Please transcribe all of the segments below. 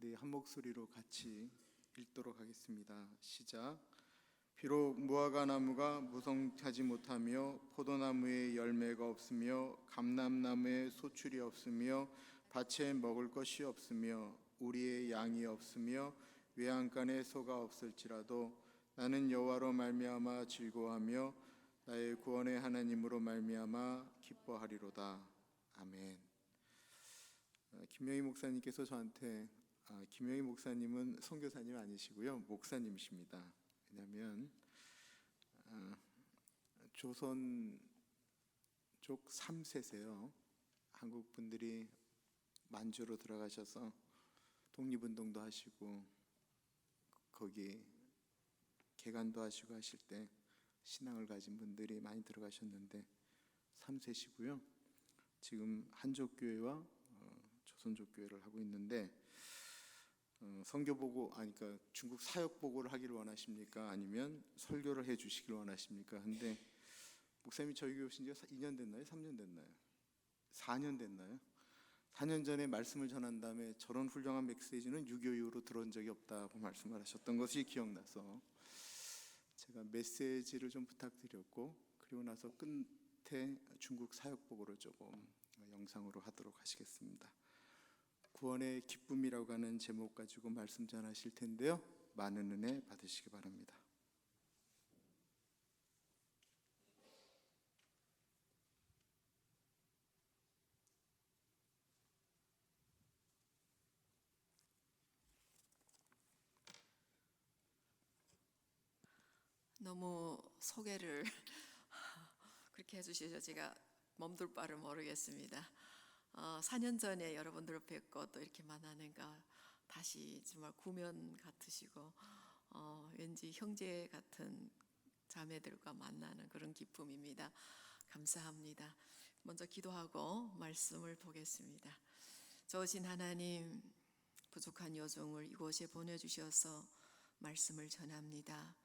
우리 한 목소리로 같이 읽도록 하겠습니다. 시작. 비록 무화과 나무가 무성하지 못하며 포도나무에 열매가 없으며 감람나무에 소출이 없으며 밭에 먹을 것이 없으며 우리의 양이 없으며 외양간에 소가 없을지라도 나는 여호와로 말미암아 즐거워하며 나의 구원의 하나님으로 말미암아 기뻐하리로다. 아멘. 김명희 목사님께서 저한테 김명희 목사님은 선교사님 아니시고요, 목사님이십니다. 왜냐하면 조선 쪽 3세세요. 한국 분들이 만주로 들어가셔서 독립운동도 하시고 거기 개간도 하시고 하실 때 신앙을 가진 분들이 많이 들어가셨는데 3세시고요. 지금 한족교회와 조선족교회를 하고 있는데 선교보고 그러니까 중국 사역보고를 하기를 원하십니까? 아니면 설교를 해 주시기를 원하십니까? 근데 목사님이 저희 교회 오신 지가 2년 됐나요? 3년 됐나요? 4년 됐나요? 4년 전에 말씀을 전한 다음에 저런 훌륭한 메시지는 6.25 이후로 들어온 적이 없다고 말씀을 하셨던 것이 기억나서 제가 메시지를 좀 부탁드렸고, 그리고 나서 끝에 중국 사역보고를 조금 영상으로 하도록 하시겠습니다. 구원의 기쁨이라고 하는 제목 가지고 말씀 전하실 텐데요, 많은 은혜 받으시기 바랍니다. 너무 소개를 그렇게 해주셔서 제가 몸둘 바를 모르겠습니다. 4년 전에 여러분들 뵙고 또 이렇게 만나니까 다시 정말 구면 같으시고 왠지 형제 같은 자매들과 만나는 그런 기쁨입니다. 감사합니다. 먼저 기도하고 말씀을 보겠습니다. 좋으신 하나님, 부족한 여종을 이곳에 보내주셔서 말씀을 전합니다.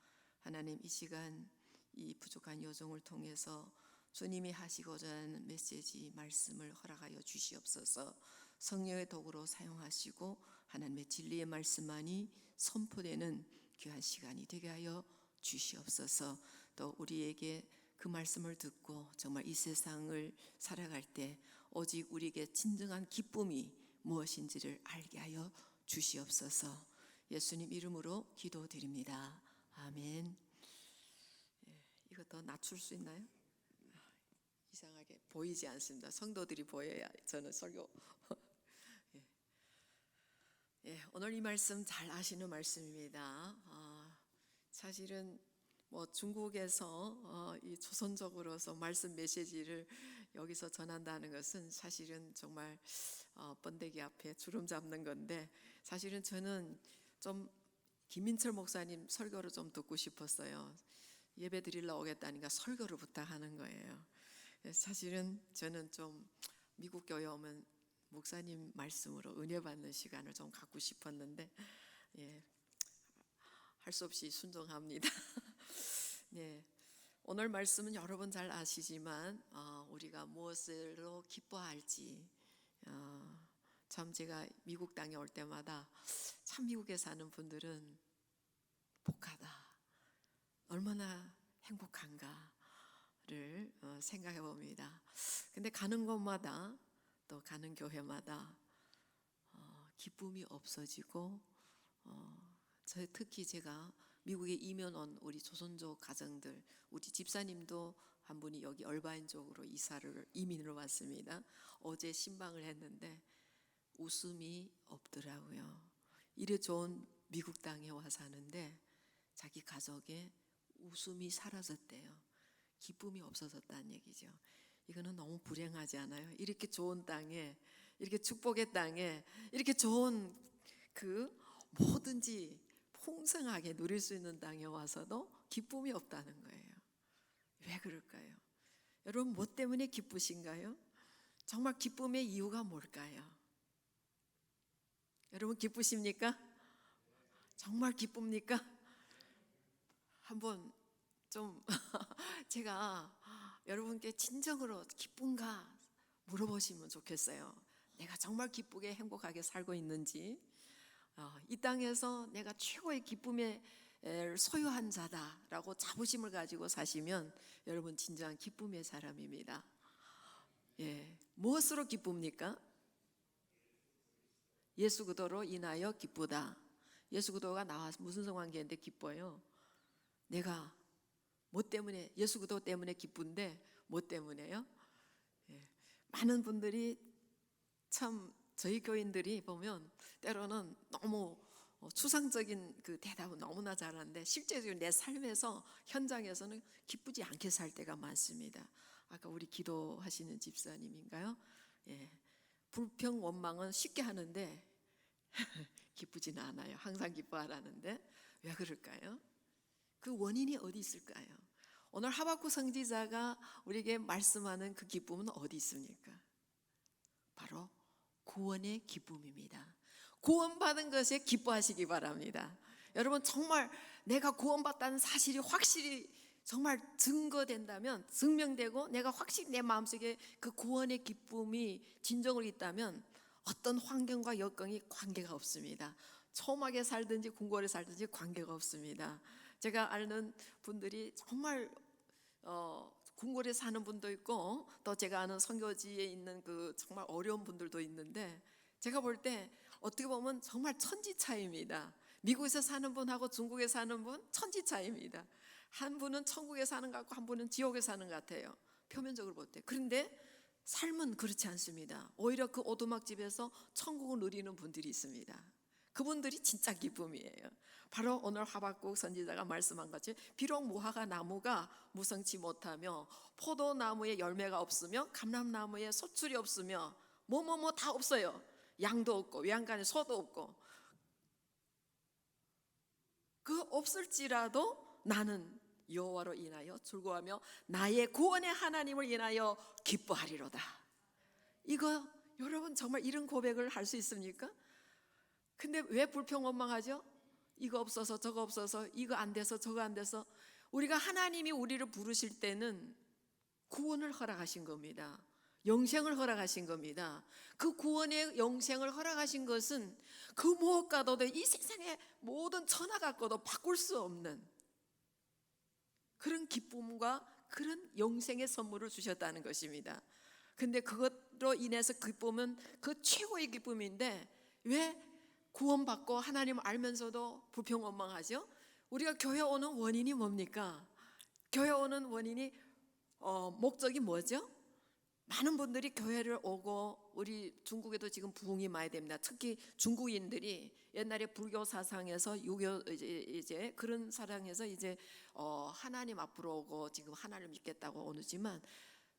하나님, 이 시간 이 부족한 여종을 통해서 주님이 하시고자 하는 메시지 말씀을 허락하여 주시옵소서. 성령의 도구로 사용하시고 하나님의 진리의 말씀만이 선포되는 귀한 시간이 되게 하여 주시옵소서. 또 우리에게 그 말씀을 듣고 정말 이 세상을 살아갈 때 오직 우리에게 진정한 기쁨이 무엇인지를 알게 하여 주시옵소서. 예수님 이름으로 기도드립니다. 아멘. 이거 더 낮출 수 있나요? 이상하게 보이지 않습니다. 성도들이 보여야 저는 설교. 오늘 이 말씀 잘 아시는 말씀입니다. 사실은 중국에서 이 조선족으로서 말씀 메시지를 여기서 전한다는 것은 사실은 정말 번데기 앞에 주름 잡는 건데, 사실은 저는 좀 김민철 목사님 설교를 좀 듣고 싶었어요. 예배 드리러 오겠다니까 설교를 부탁하는 거예요. 사실은 저는 좀 미국 교회 오면 목사님 말씀으로 은혜 받는 시간을 좀 갖고 싶었는데 할 수 없이 순종합니다. 오늘 말씀은 여러분 잘 아시지만 우리가 무엇으로 기뻐할지, 참 제가 미국 땅에 올 때마다 참 미국에 사는 분들은 복하다, 얼마나 행복한가를 생각해 봅니다. 근데 가는 곳마다 또 가는 교회마다 기쁨이 없어지고, 특히 제가 미국에 이민 온 우리 조선족 가정들, 우리 집사님도 한 분이 여기 얼바인 쪽으로 이민을 왔습니다. 어제 신방을 했는데 웃음이 없더라고요. 이래 좋은 미국 땅에 와 사는데 자기 가족의 웃음이 사라졌대요. 기쁨이 없어졌다는 얘기죠. 이거는 너무 불행하지 않아요? 이렇게 좋은 땅에, 이렇게 축복의 땅에, 이렇게 좋은 뭐든지 풍성하게 누릴 수 있는 땅에 와서도 기쁨이 없다는 거예요. 왜 그럴까요? 여러분, 뭐 때문에 기쁘신가요? 정말 기쁨의 이유가 뭘까요? 여러분 기쁘십니까? 정말 기쁩니까? 한번 좀 제가 여러분께 진정으로 기쁜가 물어보시면 좋겠어요. 내가 정말 기쁘게 행복하게 살고 있는지. 이 땅에서 내가 최고의 기쁨의 소유한 자다라고 자부심을 가지고 사시면 여러분 진정한 기쁨의 사람입니다. 예, 무엇으로 기쁩니까? 예수 그리스도로 인하여 기쁘다. 예수 그리스도가 나와서 무슨 상관계인데 기뻐요? 내가 뭐 때문에, 예수 그리스도 때문에 기쁜데 뭐 때문에요? 예, 많은 분들이 참 저희 교인들이 보면 때로는 너무 추상적인 그 대답은 너무나 잘하는데 실제적으로 내 삶에서 현장에서는 기쁘지 않게 살 때가 많습니다. 아까 우리 기도하시는 집사님인가요? 예, 불평 원망은 쉽게 하는데 기쁘지는 않아요. 항상 기뻐하라는데 왜 그럴까요? 그 원인이 어디 있을까요? 오늘 하박국 선지자가 우리에게 말씀하는 그 기쁨은 어디 있습니까? 바로 구원의 기쁨입니다. 구원받은 것에 기뻐하시기 바랍니다. 여러분 정말 내가 구원받다는 사실이 확실히 정말 증거된다면, 증명되고 내가 확실히 내 마음속에 그 구원의 기쁨이 진정으로 있다면 어떤 환경과 여건이 관계가 없습니다. 초막에 살든지 궁궐에 살든지 관계가 없습니다. 제가 아는 분들이 정말 궁궐에 사는 분도 있고 또 제가 아는 선교지에 있는 그 정말 어려운 분들도 있는데 제가 볼 때 어떻게 보면 정말 천지 차이입니다. 미국에서 사는 분하고 중국에 사는 분 천지 차이입니다. 한 분은 천국에 사는 것 같고 한 분은 지옥에 사는 것 같아요. 표면적으로 볼 때. 그런데 삶은 그렇지 않습니다. 오히려 그 오두막집에서 천국을 누리는 분들이 있습니다. 그분들이 진짜 기쁨이에요. 바로 오늘 하박국 선지자가 말씀한 것이 비록 무화과 나무가 무성치 못하며 포도나무에 열매가 없으며 감람나무에 소출이 없으며 뭐뭐뭐 다 없어요. 양도 없고 외양간에 소도 없고 그 없을지라도 나는 여호와로 인하여 즐거워하며 나의 구원의 하나님을 인하여 기뻐하리로다. 이거 여러분 정말 이런 고백을 할 수 있습니까? 근데 왜 불평 원망하죠? 이거 없어서 저거 없어서 이거 안 돼서 저거 안 돼서. 우리가 하나님이 우리를 부르실 때는 구원을 허락하신 겁니다. 영생을 허락하신 겁니다. 그 구원의 영생을 허락하신 것은 그 무엇과도 이 세상의 모든 천하 갖고도 바꿀 수 없는 그런 기쁨과 그런 영생의 선물을 주셨다는 것입니다. 근데 그것으로 인해서 기쁨은 그 최고의 기쁨인데 왜 구원받고 하나님을 알면서도 불평 원망하죠? 우리가 교회 오는 원인이 뭡니까? 교회 오는 원인이 목적이 뭐죠? 많은 분들이 교회를 오고 우리 중국에도 지금 부흥이 많이 됩니다. 특히 중국인들이 옛날에 불교 사상에서 유교 이제 그런 사상에서 이제 하나님 앞으로 오고 지금 하나님을 믿겠다고 오지만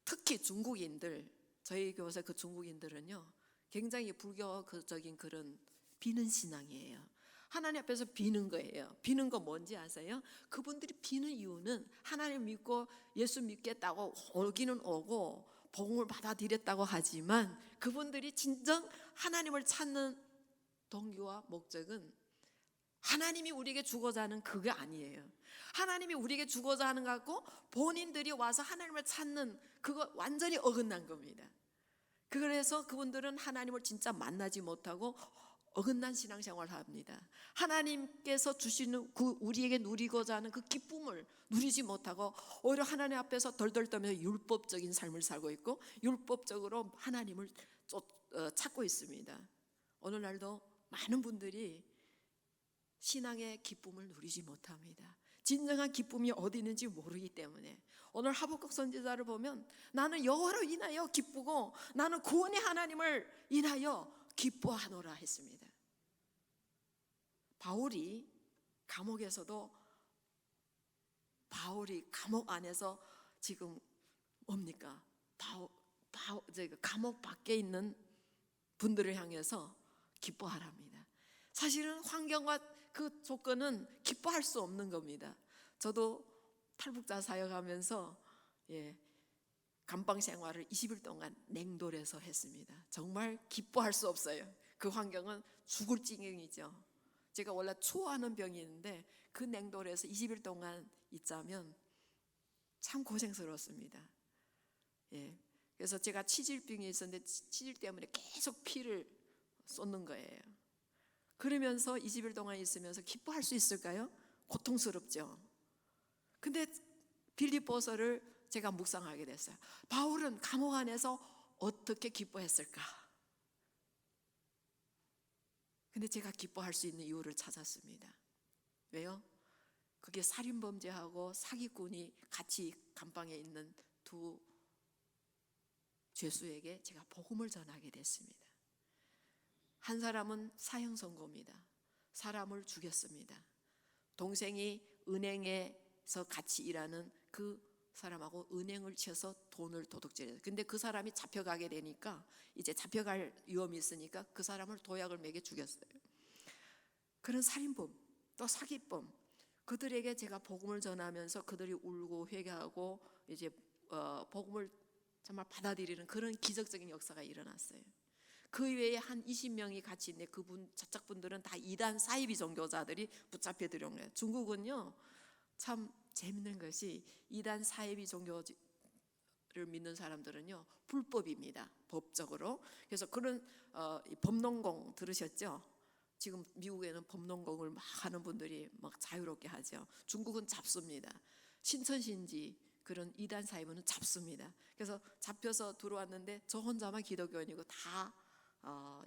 특히 중국인들 저희 교회 그 중국인들은요 굉장히 불교적인 그런 비는 신앙이에요. 하나님 앞에서 비는 거예요. 비는 거 뭔지 아세요? 그분들이 비는 이유는 하나님 믿고 예수 믿겠다고 오기는 오고 복음을 받아들였다고 하지만 그분들이 진정 하나님을 찾는 동기와 목적은 하나님이 우리에게 주고자 하는 그게 아니에요. 하나님이 우리에게 주고자 하는 것 같고 본인들이 와서 하나님을 찾는 그거 완전히 어긋난 겁니다. 그래서 그분들은 하나님을 진짜 만나지 못하고 어긋난 신앙생활을 합니다. 하나님께서 주시는 그 우리에게 누리고자 하는 그 기쁨을 누리지 못하고 오히려 하나님 앞에서 덜덜 떨면서 율법적인 삶을 살고 있고 율법적으로 하나님을 찾고 있습니다. 오늘날도 많은 분들이 신앙의 기쁨을 누리지 못합니다. 진정한 기쁨이 어디 있는지 모르기 때문에 오늘 하박국 선지자를 보면 나는 여호와로 인하여 기쁘고 나는 구원의 하나님을 인하여 기뻐하노라 했습니다. 바울이 감옥에서도 바울이 감옥 안에서 지금 뭡니까? 감옥 밖에 있는 분들을 향해서 기뻐하랍니다. 사실은 환경과 그 조건은 기뻐할 수 없는 겁니다. 저도 탈북자 사역하면서 감방 생활을 20일 동안 냉돌에서 했습니다. 정말 기뻐할 수 없어요. 그 환경은 죽을 지경이죠. 제가 원래 추워하는 병이 있는데 그 냉돌에서 20일 동안 있자면 참 고생스러웠습니다. 그래서 제가 치질병이 있었는데 치질 때문에 계속 피를 쏟는 거예요. 그러면서 20일 동안 있으면서 기뻐할 수 있을까요? 고통스럽죠. 근데 빌립보서를 제가 묵상하게 됐어요. 바울은 감옥 안에서 어떻게 기뻐했을까? 근데 제가 기뻐할 수 있는 이유를 찾았습니다. 왜요? 그게 살인범죄하고 사기꾼이 같이 감방에 있는 두 죄수에게 제가 복음을 전하게 됐습니다. 한 사람은 사형 선고입니다. 사람을 죽였습니다. 동생이 은행에서 같이 일하는 그 사람하고 은행을 치어서 돈을 도둑질해요. 근데 그 사람이 잡혀가게 되니까 이제 잡혀갈 위험이 있으니까 그 사람을 도약을 매겨 죽였어요. 그런 살인범 또 사기범, 그들에게 제가 복음을 전하면서 그들이 울고 회개하고 이제 복음을 정말 받아들이는 그런 기적적인 역사가 일어났어요. 그 외에 한 20명이 같이 있는데 저쪽 분들은 다 이단 사이비 종교자들이 붙잡혀 들어온 거예요. 중국은요 참 재밌는 것이 이단 사이비 종교를 믿는 사람들은요 불법입니다, 법적으로. 그래서 그런 법론공 들으셨죠? 지금 미국에는 법론공을 막 하는 분들이 막 자유롭게 하죠. 중국은 잡습니다. 신천신지 그런 이단 사이비는 잡습니다. 그래서 잡혀서 들어왔는데 저 혼자만 기독교인이고 다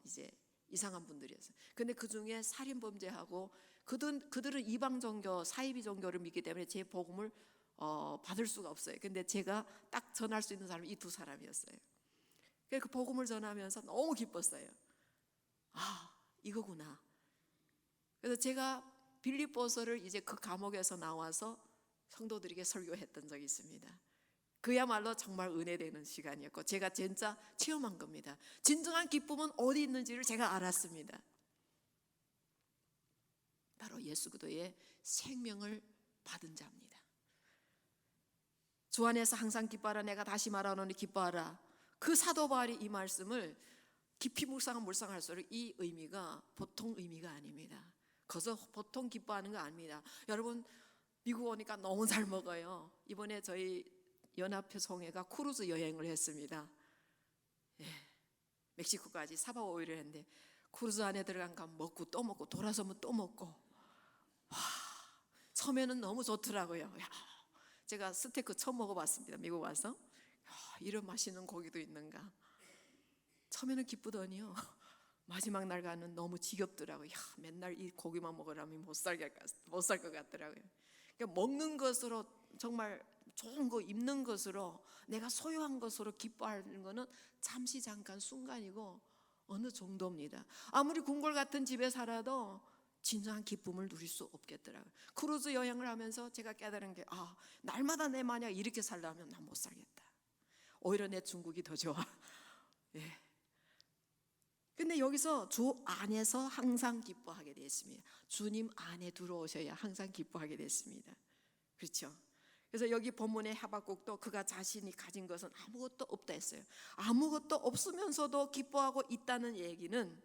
이제 이상한 분들이었어요. 근데 그 중에 살인범죄하고 그들은 이방 종교, 사이비 종교를 믿기 때문에 제 복음을 받을 수가 없어요. 근데 제가 딱 전할 수 있는 사람이 이 두 사람이었어요. 그래서 그 복음을 전하면서 너무 기뻤어요. 아, 이거구나. 그래서 제가 빌립보서를 이제 그 감옥에서 나와서 성도들에게 설교했던 적이 있습니다. 그야말로 정말 은혜되는 시간이었고 제가 진짜 체험한 겁니다. 진정한 기쁨은 어디 있는지를 제가 알았습니다. 바로 예수 그리스도의 생명을 받은 자입니다. 주 안에서 항상 기뻐하라. 내가 다시 말하노니 기뻐하라. 그 사도 바울이 이 말씀을 깊이 묵상할수록 이 의미가 보통 의미가 아닙니다. 그래서 보통 기뻐하는 거 아닙니다. 여러분 미국 오니까 너무 잘 먹어요. 이번에 저희 연합회 총회가 크루즈 여행을 했습니다. 예, 멕시코까지 4박 5일을 했는데 크루즈 안에 들어간 거 먹고 또 먹고 돌아서면 또 먹고, 와, 처음에는 너무 좋더라고요. 야, 제가 스테이크 처음 먹어봤습니다. 미국 와서. 야, 이런 맛있는 고기도 있는가. 처음에는 기쁘더니요 마지막 날 가는 너무 지겹더라고요. 야, 맨날 이 고기만 먹으라면 못 살 것 같더라고요. 그러니까 먹는 것으로 정말 좋은 거 입는 것으로 내가 소유한 것으로 기뻐하는 것은 잠시 잠깐 순간이고 어느 정도입니다. 아무리 궁궐 같은 집에 살아도 진정한 기쁨을 누릴 수 없겠더라고요. 크루즈 여행을 하면서 제가 깨달은 게 날마다 내 만약 이렇게 살려면 난 못 살겠다. 오히려 내 중국이 더 좋아. 예. 근데 여기서 주 안에서 항상 기뻐하게 되어 있습니다. 주님 안에 들어오셔야 항상 기뻐하게 됐습니다. 그렇죠? 그래서 여기 본문의 하박국도 그가 자신이 가진 것은 아무것도 없다 했어요. 아무것도 없으면서도 기뻐하고 있다는 얘기는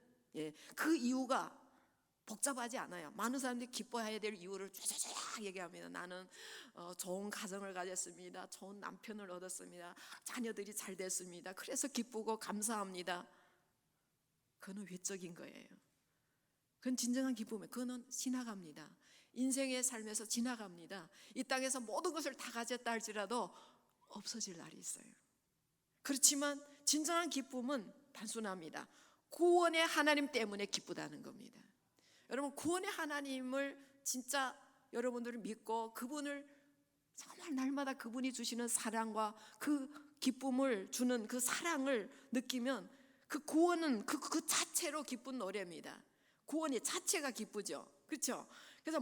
그 이유가 복잡하지 않아요. 많은 사람들이 기뻐해야 될 이유를 쫙쫙 얘기합니다. 나는 좋은 가정을 가졌습니다. 좋은 남편을 얻었습니다. 자녀들이 잘 됐습니다. 그래서 기쁘고 감사합니다. 그건 외적인 거예요. 그건 진정한 기쁨이에요. 그건 지나갑니다. 인생의 삶에서 지나갑니다. 이 땅에서 모든 것을 다 가졌다 할지라도 없어질 날이 있어요. 그렇지만 진정한 기쁨은 단순합니다. 구원의 하나님 때문에 기쁘다는 겁니다. 여러분 구원의 하나님을 진짜 여러분들을 믿고 그분을 정말 날마다 그분이 주시는 사랑과 그 기쁨을 주는 그 사랑을 느끼면 그 구원은 그 자체로 기쁜 노래입니다. 구원이 자체가 기쁘죠. 그렇죠? 그래서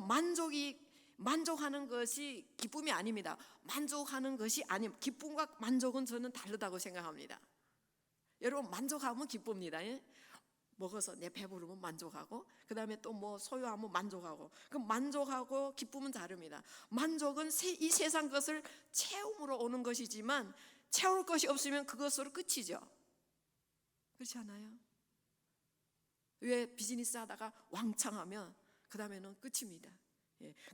만족하는 것이 기쁨이 아닙니다. 만족하는 것이 아님, 기쁨과 만족은 저는 다르다고 생각합니다. 여러분 만족하면 기쁩니다. 예? 먹어서 내 배부르면 만족하고 그 다음에 또 뭐 소유하면 만족하고, 그럼 만족하고 기쁨은 다릅니다. 만족은 이 세상 것을 채움으로 오는 것이지만 채울 것이 없으면 그것으로 끝이죠. 그렇지 않아요? 왜 비즈니스 하다가 왕창하면 그 다음에는 끝입니다.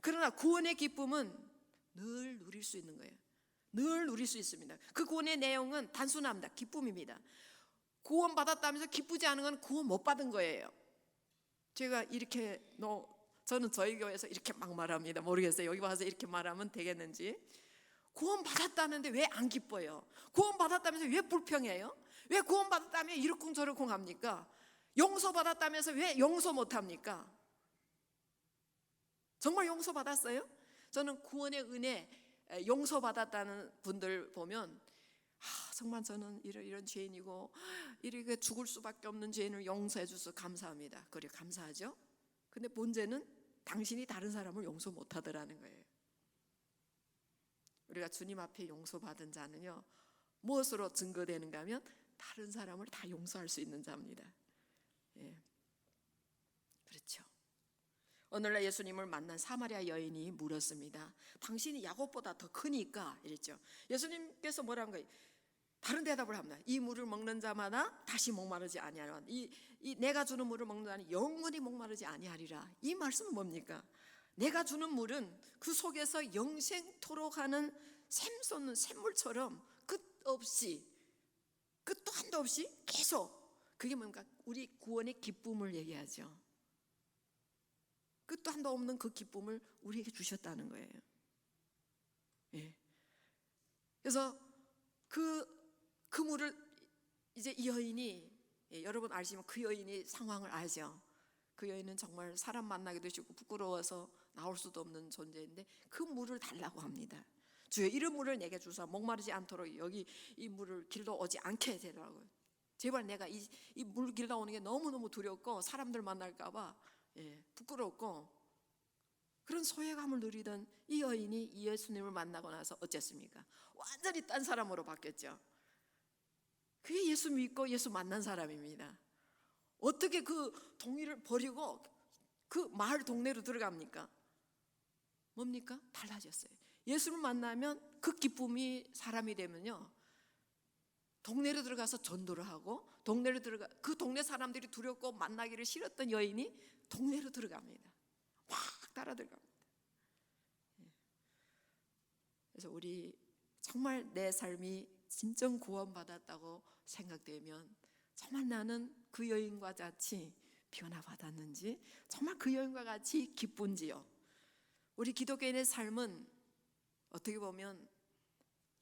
그러나 구원의 기쁨은 늘 누릴 수 있는 거예요. 늘 누릴 수 있습니다. 그 구원의 내용은 단순합니다. 기쁨입니다. 구원 받았다면서 기쁘지 않은 건 구원 못 받은 거예요. 제가 저는 저희 교회에서 이렇게 막 말합니다. 모르겠어요. 여기 와서 이렇게 말하면 되겠는지. 구원 받았다는데 왜 안 기뻐요? 구원 받았다면서 왜 불평해요? 왜 구원 받았다며 이러쿵저러쿵 합니까? 용서 받았다면서 왜 용서 못 합니까? 정말 용서 받았어요? 저는 구원의 은혜 용서 받았다는 분들 보면 정말 저는 이런 죄인이고 이렇게 죽을 수밖에 없는 죄인을 용서해 주셔서 감사합니다. 그래 감사하죠. 근데 문제는 당신이 다른 사람을 용서 못 하더라는 거예요. 우리가 주님 앞에 용서받은 자는요, 무엇으로 증거되는가 하면 다른 사람을 다 용서할 수 있는 자입니다. 예. 그렇죠. 오늘날 예수님을 만난 사마리아 여인이 물었습니다. 당신이 야곱보다 더 크니까 이랬죠. 예수님께서 뭐라는 거예요? 다른 대답을 합니다. 이 물을 먹는 자마다 다시 목마르지 아니하리라. 이 내가 주는 물을 먹는 자는 영원히 목마르지 아니하리라. 이 말씀은 뭡니까? 내가 주는 물은 그 속에서 영생토록 하는 샘솟는 샘물처럼 끝도 한도 없이 계속, 그게 뭔가 우리 구원의 기쁨을 얘기하죠. 끝도 한도 없는 그 기쁨을 우리에게 주셨다는 거예요. 예. 그래서 그 물을 이제 이 여인이, 여러분 아시면 그 여인이 상황을 알죠. 그 여인은 정말 사람 만나기도 싫고 부끄러워서 나올 수도 없는 존재인데 그 물을 달라고 합니다. 주여, 이런 물을 내게 주사 목마르지 않도록 여기 이 물을 길러 오지 않게 해달라고요. 제발, 내가 이 물 길러 오는 게 너무너무 두렵고 사람들 만날까 봐 부끄럽고 그런 소외감을 누리던 이 여인이 이 예수님을 만나고 나서 어쨌습니까? 완전히 딴 사람으로 바뀌었죠. 그게 예수 믿고 예수 만난 사람입니다. 어떻게 그 동의를 버리고 그 마을 동네로 들어갑니까? 뭡니까? 달라졌어요. 예수를 만나면 그 기쁨이 사람이 되면요, 동네로 들어가서 전도를 하고 그 동네 사람들이 두렵고 만나기를 싫었던 여인이 동네로 들어갑니다. 막 따라 들어갑니다. 그래서 우리 정말 내 삶이 진정 구원받았다고 생각되면 정말 나는 그 여인과 같이 변화받았는지, 정말 그 여인과 같이 기쁜지요. 우리 기독교인의 삶은 어떻게 보면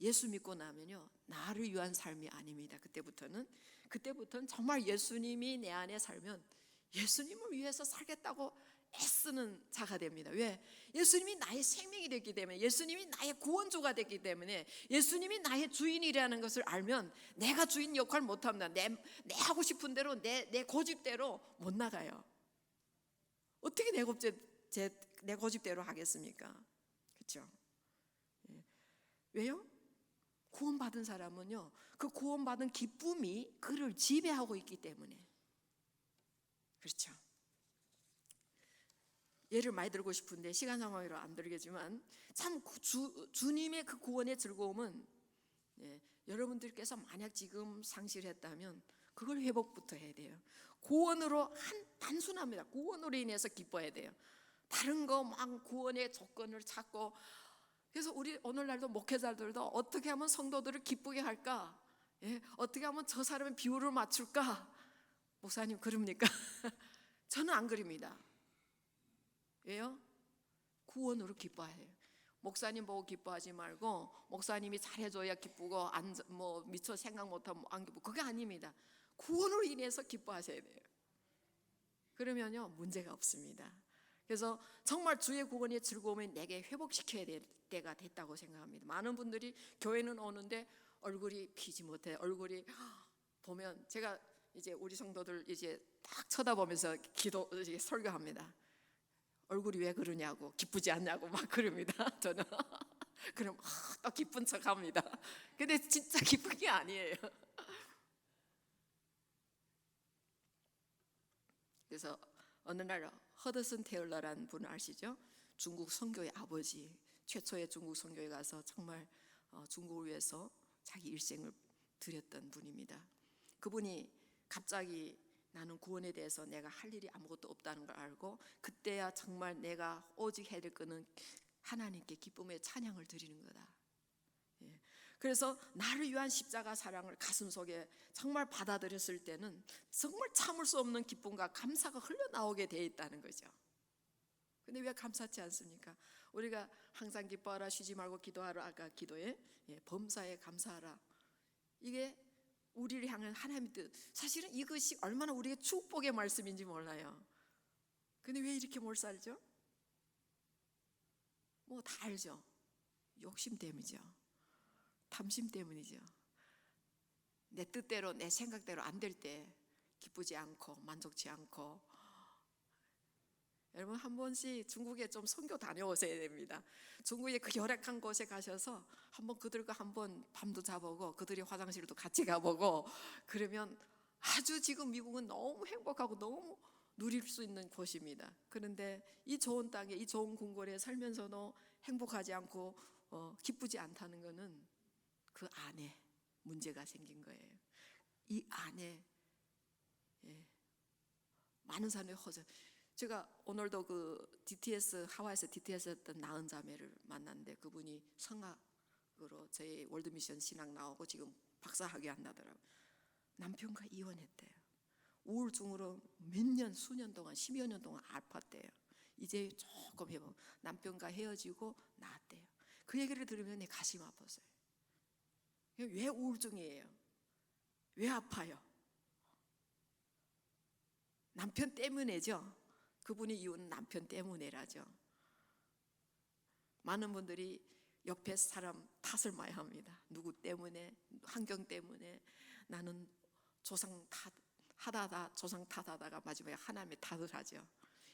예수 믿고 나면요, 나를 위한 삶이 아닙니다. 그때부터는 정말 예수님이 내 안에 살면 예수님을 위해서 살겠다고 애쓰는 자가 됩니다. 왜? 예수님이 나의 생명이 됐기 때문에, 예수님이 나의 구원주가 됐기 때문에, 예수님이 나의 주인이라는 것을 알면 내가 주인 역할 못합니다. 내 하고 싶은 대로 내 고집대로 못 나가요. 어떻게 내 고집대로 하겠습니까? 그렇죠? 왜요? 구원받은 사람은요, 그 구원받은 기쁨이 그를 지배하고 있기 때문에. 그렇죠? 예를 많이 들고 싶은데 시간 상황으로 안 들겠지만, 참 주님의 그 구원의 즐거움은, 여러분들께서 만약 지금 상실했다면 그걸 회복부터 해야 돼요. 구원으로 단순합니다. 구원으로 인해서 기뻐해야 돼요. 다른 거 막 구원의 조건을 찾고. 그래서 우리 오늘날도 목회자들도 어떻게 하면 성도들을 기쁘게 할까? 어떻게 하면 저 사람의 비율을 맞출까? 목사님 그럽니까? 저는 안 그립니다. 왜요? 구원으로 기뻐해요. 목사님 보고 기뻐하지 말고, 목사님이 잘해줘야 기쁘고 미처 생각 못하면 안 기쁘고, 그게 아닙니다. 구원으로 인해서 기뻐하셔야 돼요. 그러면요, 문제가 없습니다. 그래서 정말 주의 구원의 즐거움을 내게 회복시켜야 될 때가 됐다고 생각합니다. 많은 분들이 교회는 오는데 얼굴이 피지 못해. 얼굴이 보면, 제가 이제 우리 성도들 이제 딱 쳐다보면서 설교합니다. 얼굴이 왜 그러냐고, 기쁘지 않냐고 막 그럽니다. 저는 그럼 또 기쁜 척합니다. 근데 진짜 기쁜 게 아니에요. 그래서 어느 날 허드슨 테일러라는 분을 아시죠? 중국 선교의 아버지, 최초의 중국 선교에 가서 정말 중국을 위해서 자기 일생을 드렸던 분입니다. 그분이 갑자기 나는 구원에 대해서 내가 할 일이 아무것도 없다는 걸 알고, 그때야 정말 내가 오직 해야 될 거는 하나님께 기쁨의 찬양을 드리는 거다. 그래서 나를 위한 십자가 사랑을 가슴속에 정말 받아들였을 때는 정말 참을 수 없는 기쁨과 감사가 흘러나오게 돼 있다는 거죠. 근데 왜 감사치 않습니까? 우리가 항상 기뻐하라, 쉬지 말고 기도하라, 아까 기도에 범사에 감사하라, 이게 우리를 향한 하나님의 뜻. 사실은 이것이 얼마나 우리의 축복의 말씀인지 몰라요. 근데 왜 이렇게 못 살죠? 뭐 다 알죠. 욕심 때문이죠. 탐심 때문이죠. 내 뜻대로 내 생각대로 안 될 때 기쁘지 않고 만족치 않고. 여러분 한 번씩 중국에 좀 선교 다녀오셔야 됩니다. 중국의 그 열악한 곳에 가셔서 한번 그들과 한번 밤도 자보고 그들의 화장실도 같이 가보고, 그러면 아주 지금 미국은 너무 행복하고 너무 누릴 수 있는 곳입니다. 그런데 이 좋은 땅에 이 좋은 궁궐에 살면서도 행복하지 않고 기쁘지 않다는 것은 그 안에 문제가 생긴 거예요. 이 안에 많은 사람들이 허전. 제가 오늘도 그 DTS 하와이에서 DTS 했던 나은 자매를 만났는데 그분이 성악으로 저희 월드미션 신학 나오고 지금 박사학위 한다더라고요. 남편과 이혼했대요. 우울증으로 몇 년, 수년 동안, 10여 년 동안 아팠대요. 이제 조금 해보고 남편과 헤어지고 나았대요. 그 얘기를 들으면 내 가슴이 아팠어요. 왜 우울증이에요? 왜 아파요? 남편 때문에죠. 그분이 이혼은 남편 때문에라죠. 많은 분들이 옆에 사람 탓을 많이 합니다. 누구 때문에, 환경 때문에. 나는 조상 탓하다가 조상 탓하다가 마지막에 하나님의 탓을 하죠.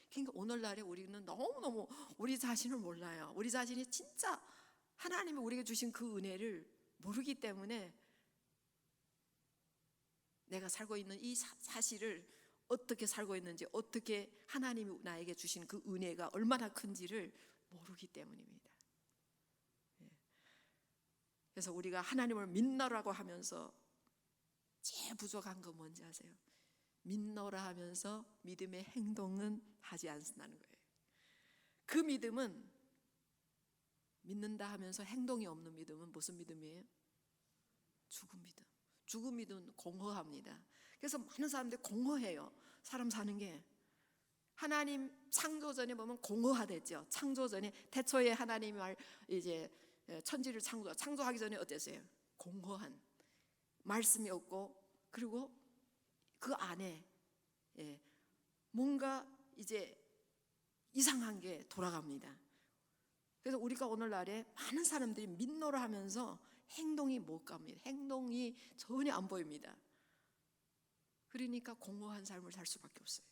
그러니까 오늘날에 우리는 너무너무 우리 자신을 몰라요. 우리 자신이 진짜 하나님이 우리에게 주신 그 은혜를 모르기 때문에 내가 살고 있는 이 사실을 어떻게 살고 있는지, 어떻게 하나님이 나에게 주신 그 은혜가 얼마나 큰지를 모르기 때문입니다. 그래서 우리가 하나님을 믿노라고 하면서 제일 부족한 건 뭔지 아세요? 믿노라 하면서 믿음의 행동은 하지 않는다는 거예요. 그 믿음은, 믿는다 하면서 행동이 없는 믿음은 무슨 믿음이에요? 죽은 믿음. 죽은 믿음은 공허합니다. 그래서 많은 사람들이 공허해요. 사람 사는 게. 하나님 창조전에 보면 공허하댔죠. 창조전에 태초에 하나님이 이제 천지를 창조하기 전에 어땠어요? 공허한, 말씀이 없고, 그리고 그 안에 뭔가 이제 이상한 게 돌아갑니다. 그래서 우리가 오늘날에 많은 사람들이 믿노라 하면서 행동이 못 갑니다. 행동이 전혀 안 보입니다. 그러니까 공허한 삶을 살 수밖에 없어요.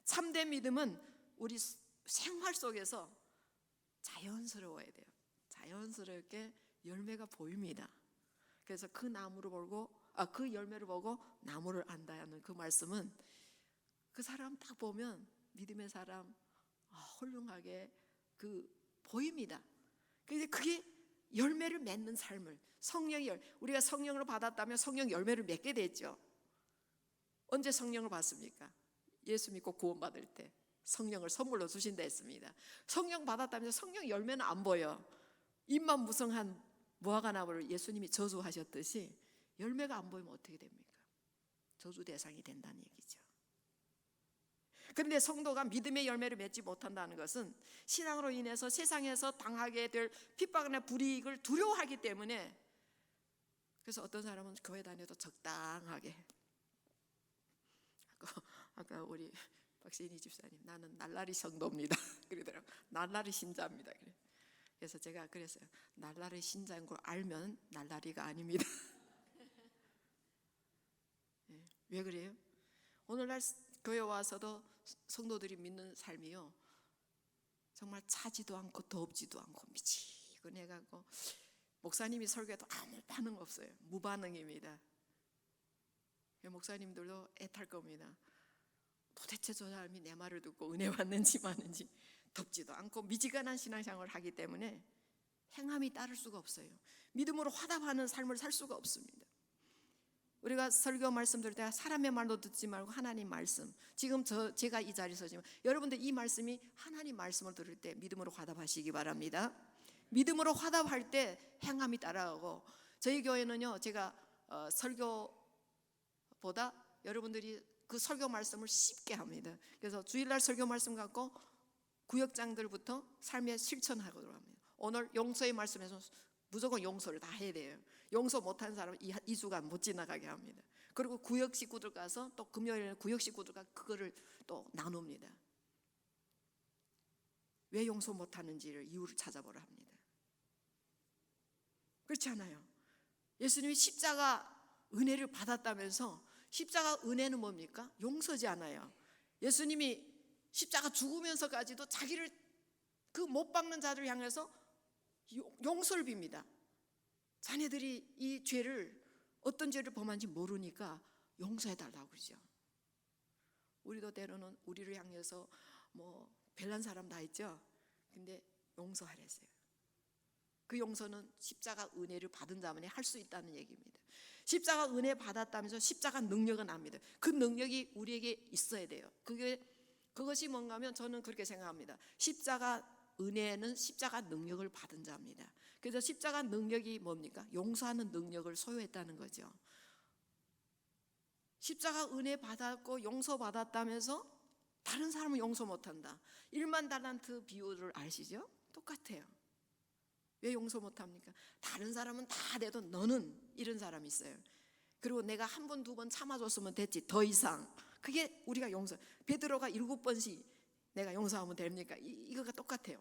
참된 믿음은 우리 생활 속에서 자연스러워야 돼요. 자연스럽게 열매가 보입니다. 그래서 그 나무를 보고, 그 열매를 보고 나무를 안다는 그 말씀은 그 사람 딱 보면 믿음의 사람 훌륭하게 보입니다. 그런데 그게 열매를 맺는 삶을, 우리가 성령을 받았다면 성령 열매를 맺게 됐죠. 언제 성령을 받습니까? 예수 믿고 구원받을 때 성령을 선물로 주신다 했습니다. 성령 받았다면 성령 열매는 안 보여. 입만 무성한 무화과나무를 예수님이 저주하셨듯이 열매가 안 보이면 어떻게 됩니까? 저주 대상이 된다는 얘기죠. 그런데 성도가 믿음의 열매를 맺지 못한다는 것은 신앙으로 인해서 세상에서 당하게 될 핍박이나 불이익을 두려워하기 때문에, 그래서 어떤 사람은 교회 다녀도 적당하게, 아까 우리 박신희 집사님, 나는 날라리 성도입니다 그러더라고요. 날라리 신자입니다. 그래서 제가 그랬어요. 날라리 신자인 걸 알면 날라리가 아닙니다. 왜 그래요? 오늘날 교회 와서도 성도들이 믿는 삶이요, 정말 차지도 않고 덥지도 않고 미지근해가고, 목사님이 설교해도 아무 반응 없어요. 무반응입니다. 목사님들도 애탈 겁니다. 도대체 저 사람이 내 말을 듣고 은혜 받는지 마는지. 덥지도 않고 미지근한 신앙생활을 하기 때문에 행함이 따를 수가 없어요. 믿음으로 화답하는 삶을 살 수가 없습니다. 우리가 설교 말씀 들을 때 사람의 말도 듣지 말고 하나님 말씀, 지금 제가 이 자리에 서지만 여러분들 이 말씀이 하나님 말씀을 들을 때 믿음으로 화답하시기 바랍니다. 믿음으로 화답할 때 행함이 따라오고, 저희 교회는요, 제가 설교보다 여러분들이 그 설교 말씀을 쉽게 합니다. 그래서 주일날 설교 말씀 갖고 구역장들부터 삶에 실천하도록 합니다. 오늘 용서의 말씀에서 무조건 용서를 다 해야 돼요. 용서 못한 사람은 이 주간 못 지나가게 합니다. 그리고 구역 식구들 가서 또 금요일에 구역 식구들과 그거를 또 나눕니다. 왜 용서 못하는지를 이유를 찾아보라 합니다. 그렇지 않아요? 예수님이 십자가 은혜를 받았다면서, 십자가 은혜는 뭡니까? 용서지 않아요. 예수님이 십자가 죽으면서까지도 자기를 그 못 박는 자들 향해서 용서를 빕니다. 자네들이 이 죄를, 어떤 죄를 범한지 모르니까 용서해달라고 그러죠. 우리도 때로는 우리를 향해서 뭐 별난 사람 다 있죠. 근데 용서하랬어요. 그 용서는 십자가 은혜를 받은 자만이 할 수 있다는 얘기입니다. 십자가 은혜 받았다면서 십자가 능력은 압니다. 그 능력이 우리에게 있어야 돼요. 그것이 뭔가 하면 저는 그렇게 생각합니다. 십자가 은혜는 십자가 능력을 받은 자입니다. 그래서 십자가 능력이 뭡니까? 용서하는 능력을 소유했다는 거죠. 십자가 은혜 받았고 용서 받았다면서 다른 사람은 용서 못한다. 1만 달란트 비유를 아시죠? 똑같아요. 왜 용서 못합니까? 다른 사람은 다 돼도 너는, 이런 사람이 있어요. 그리고 내가 한 번, 두 번 참아줬으면 됐지, 더 이상. 그게 우리가 용서. 베드로가 7번씩 내가 용서하면 됩니까? 이거가 똑같아요.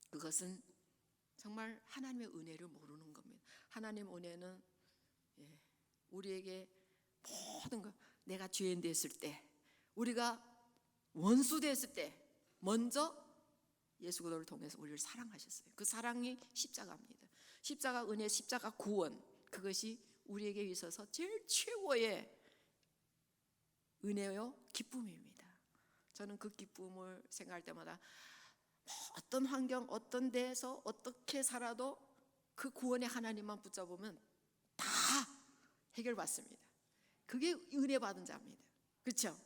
그것은 정말 하나님의 은혜를 모르는 겁니다. 하나님의 은혜는 우리에게 모든 것, 내가 죄인 됐을 때, 우리가 원수 됐을 때 먼저 예수 그리스도를 통해서 우리를 사랑하셨어요. 그 사랑이 십자가입니다. 십자가 은혜, 십자가 구원, 그것이 우리에게 있어서 제일 최고의 은혜요 기쁨입니다. 저는 그 기쁨을 생각할 때마다 어떤 환경, 어떤 데에서 어떻게 살아도 그 구원의 하나님만 붙잡으면 다 해결받습니다. 그게 은혜 받은 자입니다. 그렇죠?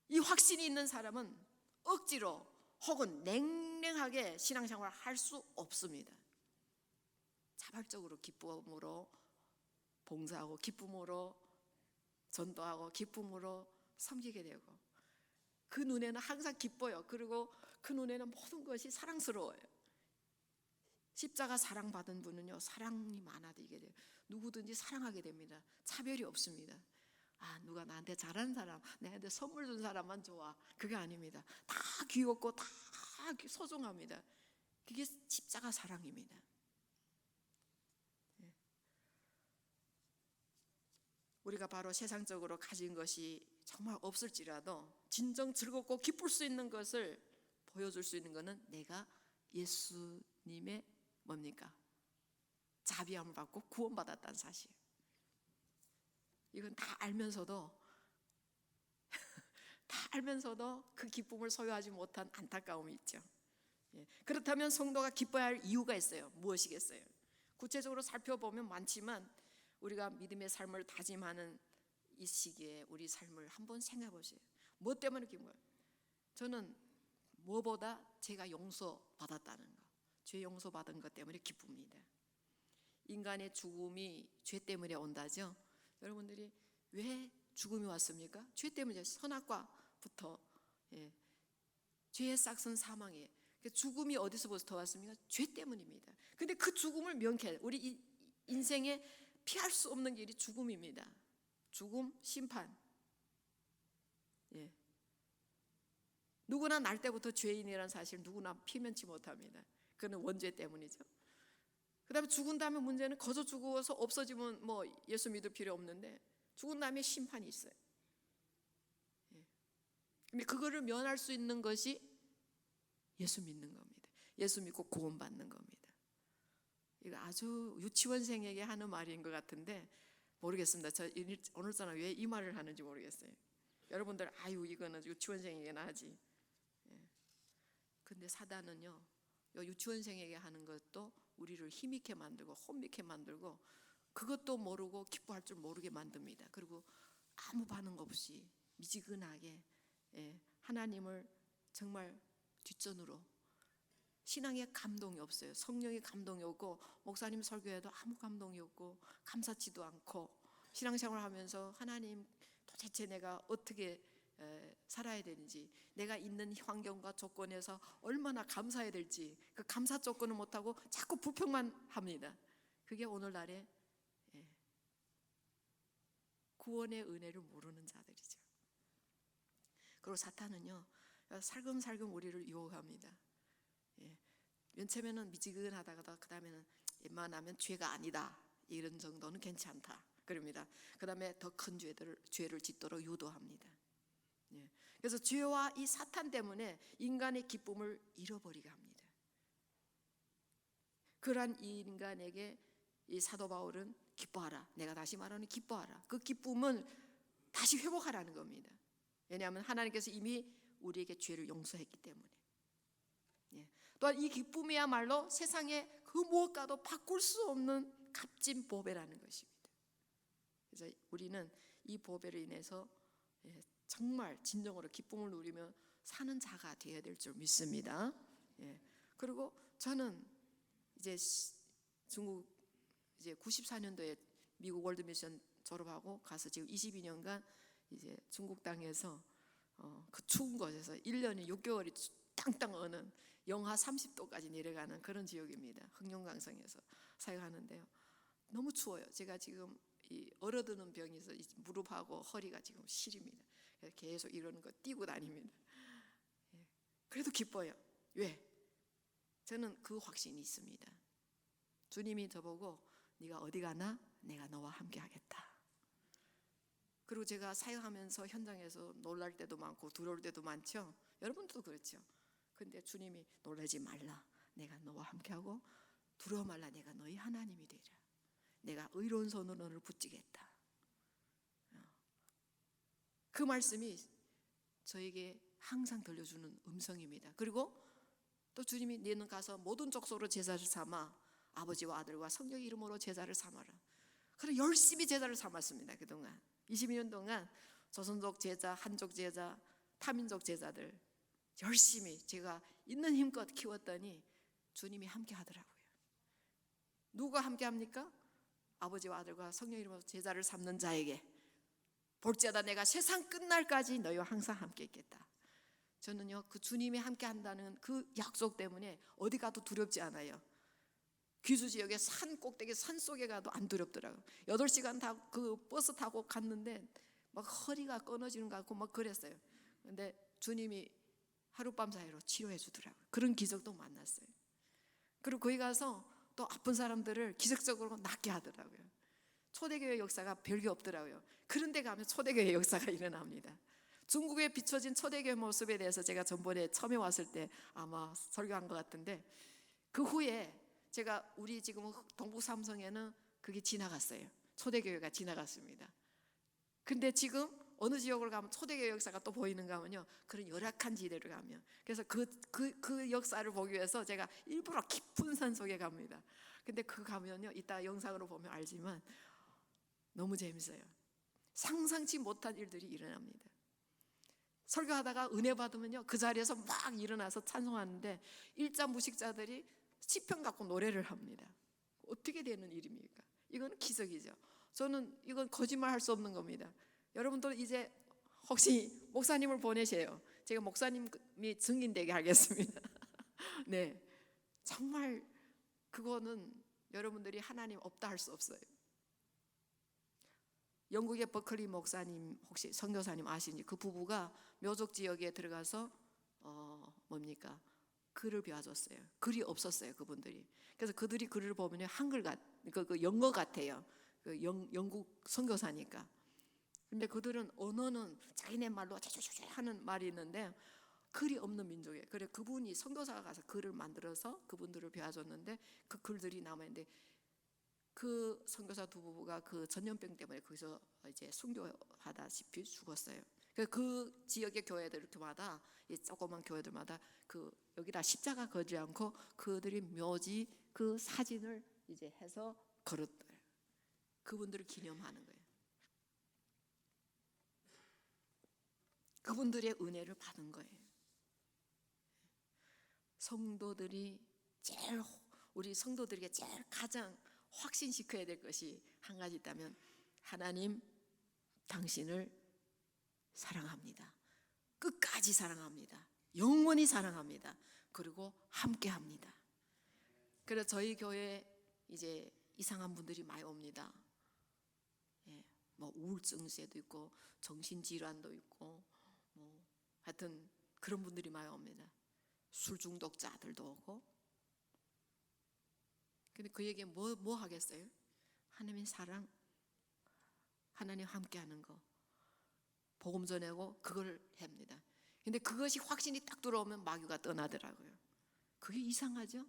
이 확신이 있는 사람은 억지로 혹은 냉랭하게 신앙생활을 할 수 없습니다. 자발적으로 기쁨으로 봉사하고, 기쁨으로 전도하고, 기쁨으로 섬기게 되고, 그 눈에는 항상 기뻐요. 그리고 그 눈에는 모든 것이 사랑스러워요. 십자가 사랑받은 분은요, 사랑이 많아지게 돼요. 누구든지 사랑하게 됩니다. 차별이 없습니다. 누가 나한테 잘하는 사람, 나한테 선물 준 사람만 좋아, 그게 아닙니다. 다 귀엽고 다 소중합니다. 그게 십자가 사랑입니다. 우리가 바로 세상적으로 가진 것이 정말 없을지라도 진정 즐겁고 기쁠 수 있는 것을 보여줄 수 있는 것은 내가 예수님의 뭡니까? 자비함을 받고 구원받았다는 사실. 이건 다 알면서도 그 기쁨을 소유하지 못한 안타까움이 있죠. 그렇다면 성도가 기뻐야 할 이유가 있어요. 무엇이겠어요? 구체적으로 살펴보면 많지만, 우리가 믿음의 삶을 다짐하는 이 시기에 우리 삶을 한번 생각해 보세요. 뭐 때문에 기뻐요? 저는 무엇보다 제가 용서받았다는 것, 죄 용서받은 것 때문에 기쁩니다. 인간의 죽음이 죄 때문에 온다죠. 여러분들이 왜 죽음이 왔습니까? 죄 때문이죠. 선악과부터 죄의 싹은 사망이에요. 죽음이 어디서부터 왔습니까? 죄 때문입니다. 근데 그 죽음을 명쾌해. 우리 인생에 피할 수 없는 길이 죽음입니다. 죽음, 심판. 누구나 날 때부터 죄인이라는 사실 누구나 피면치 못합니다. 그는 원죄 때문이죠. 그 다음에 죽은 다음에 문제는 거저 죽어서 없어지면 뭐 예수 믿을 필요 없는데, 죽은 다음에 심판이 있어요. 근데 그거를 면할 수 있는 것이 예수 믿는 겁니다. 예수 믿고 구원받는 겁니다. 이거 아주 유치원생에게 하는 말인 것 같은데 모르겠습니다. 저 오늘따라 왜 이 말을 하는지 모르겠어요. 여러분들 이거는 유치원생에게나 하지. 근데 사단은요, 요 유치원생에게 하는 것도 우리를 힘있게 만들고 혼미케 만들고, 그것도 모르고 기뻐할 줄 모르게 만듭니다. 그리고 아무 반응 없이 미지근하게 하나님을 정말 뒷전으로 신앙에 감동이 없어요. 성령의 감동이 없고 목사님 설교에도 아무 감동이 없고 감사치도 않고 신앙생활을 하면서 하나님 도대체 내가 어떻게 살아야 되는지, 내가 있는 환경과 조건에서 얼마나 감사해야 될지 그 감사 조건을 못하고 자꾸 불평만 합니다. 그게 오늘날의 구원의 은혜를 모르는 자들이죠. 그리고 사탄은요, 살금살금 우리를 유혹합니다. 맨 처음에는 미지근하다가 그 다음에는 웬만하면 죄가 아니다, 이런 정도는 괜찮다 그럽니다. 그 다음에 더 큰 죄를 짓도록 유도합니다. 그래서 죄와 이 사탄 때문에 인간의 기쁨을 잃어버리게 합니다. 그러한 인간에게 이 사도 바울은 기뻐하라, 내가 다시 말하는 기뻐하라, 그 기쁨을 다시 회복하라는 겁니다. 왜냐하면 하나님께서 이미 우리에게 죄를 용서했기 때문에. 또한 이 기쁨이야말로 세상에 그 무엇과도 바꿀 수 없는 값진 보배라는 것입니다. 그래서 우리는 이 보배로 인해서 정말 진정으로 기쁨을 누리며 사는 자가 되어야 될 줄 믿습니다. 그리고 저는 이제 중국 이제 94년도에 미국 월드 미션 졸업하고 가서 지금 22년간 이제 중국 땅에서 그 추운 곳에서 1년에 6개월이 땅땅 어는 영하 30도까지 내려가는 그런 지역입니다. 흑룡강성에서 사역하는데요. 너무 추워요. 제가 지금 이 얼어드는 병이 있어 무릎하고 허리가 지금 시립니다. 그래서 계속 이러는 거 뛰고 다닙니다. 그래도 기뻐요. 왜? 저는 그 확신이 있습니다. 주님이 저보고 네가 어디 가나 내가 너와 함께 하겠다. 그리고 제가 사역하면서 현장에서 놀랄 때도 많고 두려울 때도 많죠. 여러분도 그렇죠. 근데 주님이 놀라지 말라, 내가 너와 함께하고 두려워 말라, 내가 너희 하나님이 되리라, 내가 의로운 손으로 너를 붙들겠다. 그 말씀이 저에게 항상 들려주는 음성입니다. 그리고 또 주님이 너는 가서 모든 족속으로 제자를 삼아 아버지와 아들과 성령의 이름으로 제자를 삼아라. 그래 열심히 제자를 삼았습니다. 그동안 22년 동안 조선족 제자, 한족 제자, 타민족 제자들 열심히 제가 있는 힘껏 키웠더니 주님이 함께 하더라고요. 누가 함께 합니까? 아버지와 아들과 성령의 이름으로 제자를 삼는 자에게 볼지어다 내가 세상 끝날까지 너희와 항상 함께 있겠다. 저는요, 그 주님이 함께 한다는 그 약속 때문에 어디 가도 두렵지 않아요. 귀주 지역의 산 꼭대기 산 속에 가도 안 두렵더라고요. 8시간 그 버스 타고 갔는데 막 허리가 끊어지는 것 같고 막 그랬어요. 근데 주님이 하룻밤 사이로 치료해 주더라고요. 그런 기적도 만났어요. 그리고 거기 가서 또 아픈 사람들을 기적적으로 낫게 하더라고요. 초대교회 역사가 별게 없더라고요. 그런 데 가면 초대교회 역사가 일어납니다. 중국에 비춰진 초대교회 모습에 대해서 제가 전번에 처음에 왔을 때 아마 설교한 것 같은데, 그 후에 제가 우리 지금 동북 삼성에는 그게 지나갔어요. 초대교회가 지나갔습니다. 근데 지금 어느 지역을 가면 초대교회 역사가 또 보이는가 하면요, 그런 열악한 지대를 가면, 그래서 그 역사를 보기 위해서 제가 일부러 깊은 산 속에 갑니다. 근데 그 가면요, 이따 영상으로 보면 알지만 너무 재밌어요. 상상치 못한 일들이 일어납니다. 설교하다가 은혜 받으면요, 그 자리에서 막 일어나서 찬송하는데 일자 무식자들이 시편 갖고 노래를 합니다. 어떻게 되는 일입니까? 이건 기적이죠. 저는 이건 거짓말 할 수 없는 겁니다. 여러분들 이제 혹시 목사님을 보내세요. 제가 목사님이 증인되게 하겠습니다. 네, 정말 그거는 여러분들이 하나님 없다 할 수 없어요. 영국의 버클리 목사님 혹시 선교사님 아시는지, 그 부부가 묘족 지역에 들어가서 뭡니까? 글을 배워줬어요. 글이 없었어요, 그분들이. 그래서 그들이 글을 보면 한글 그 영어 같아요. 그 영국 선교사니까. 근데 그들은 언어는 자기네 말로 자자자자 하는 말이 있는데 글이 없는 민족이에요. 그래 그분이 선교사가 가서 글을 만들어서 그분들을 배워줬는데 그 글들이 남아있는데, 그 선교사 두 부부가 그 전염병 때문에 거기서 이제 순교하다시피 죽었어요. 그 지역의 교회들마다, 이 조그만 교회들마다 그 여기다 십자가 걸지 않고 그들이 묘지 그 사진을 이제 해서 걸었대요. 그분들을 기념하는 거예요. 그분들의 은혜를 받은 거예요. 성도들이 제일 우리 성도들에게 제일 가장 확신시켜야 될 것이 한 가지 있다면 하나님 당신을 사랑합니다. 끝까지 사랑합니다. 영원히 사랑합니다. 그리고 함께합니다. 그래서 저희 교회 이제 이상한 분들이 많이 옵니다. 예, 뭐 우울증세도 있고 정신질환도 있고 뭐 하여튼 그런 분들이 많이 옵니다. 술 중독자들도 오고. 근데 그에게 뭐 하겠어요? 하나님의 사랑, 하나님 함께하는 거, 복음 전하고 그걸 합니다. 근데 그것이 확신이 딱 들어오면 마귀가 떠나더라고요. 그게 이상하죠?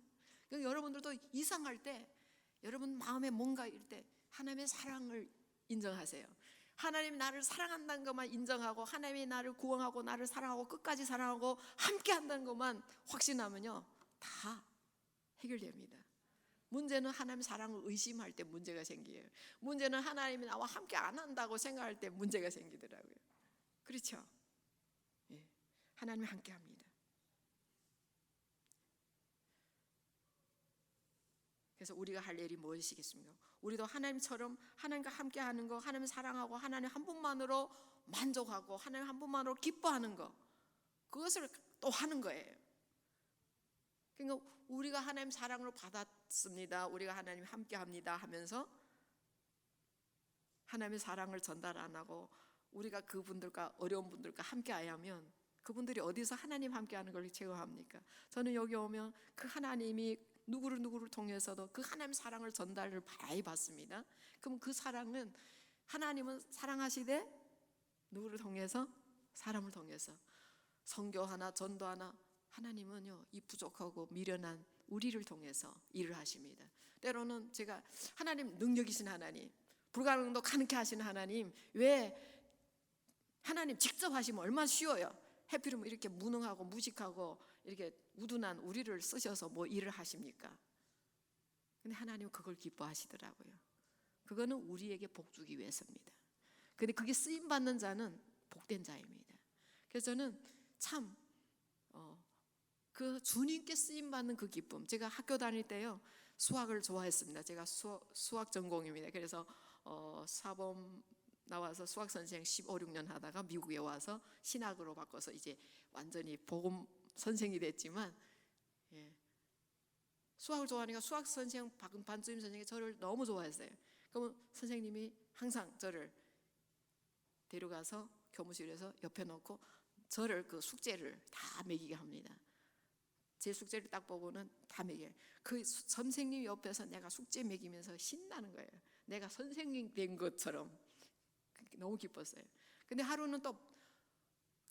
그러니까 여러분들도 이상할 때, 여러분 마음에 뭔가 이럴 때 하나님의 사랑을 인정하세요. 하나님이 나를 사랑한다는 것만 인정하고 하나님이 나를 구원하고 나를 사랑하고 끝까지 사랑하고 함께 한다는 것만 확신하면요 다 해결됩니다. 문제는 하나님 사랑을 의심할 때 문제가 생겨요. 문제는 하나님이 나와 함께 안 한다고 생각할 때 문제가 생기더라고요. 그렇죠? 예. 하나님이 함께 합니다. 그래서 우리가 할 일이 무엇이겠습니까? 우리도 하나님처럼 하나님과 함께 하는 거, 하나님 사랑하고 하나님 한 분만으로 만족하고 하나님 한 분만으로 기뻐하는 거, 그것을 또 하는 거예요. 그러니까 우리가 하나님 사랑으로 받았습니다, 우리가 하나님 함께 합니다 하면서 하나님의 사랑을 전달 안 하고 우리가 그분들과 어려운 분들과 함께 하면 그분들이 어디서 하나님 함께 하는 걸 체험합니까? 저는 여기 오면 그 하나님이 누구를 통해서도 그 하나님 사랑을 전달을 많이 받습니다. 그럼 그 사랑은 하나님은 사랑하시되 누구를 통해서? 사람을 통해서. 선교 하나 전도 하나 하나님은요 이 부족하고 미련한 우리를 통해서 일을 하십니다. 때로는 제가 하나님 능력이신 하나님, 불가능도 가능케 하시는 하나님, 왜 하나님 직접 하시면 얼마나 쉬워요. 해필이면 이렇게 무능하고 무식하고 이렇게 우둔한 우리를 쓰셔서 뭐 일을 하십니까? 근데 하나님은 그걸 기뻐하시더라고요. 그거는 우리에게 복 주기 위해서입니다. 근데 그게 쓰임 받는 자는 복된 자입니다. 그래서 저는 참 그 주님께 쓰임 받는 그 기쁨. 제가 학교 다닐 때요 수학을 좋아했습니다. 제가 수학 전공입니다. 그래서 사범 나와서 수학 선생 15, 16년 하다가 미국에 와서 신학으로 바꿔서 이제 완전히 복음 선생이 됐지만, 예. 수학을 좋아하니까 수학 선생 반주임 선생이 저를 너무 좋아했어요. 그러면 선생님이 항상 저를 데려가서 교무실에서 옆에 놓고 저를 그 숙제를 다 매기게 합니다. 제 숙제를 딱 보고는 다 매겨요. 그 선생님 옆에서 내가 숙제 매기면서 신나는 거예요. 내가 선생님 된 것처럼 너무 기뻤어요. 근데 하루는 또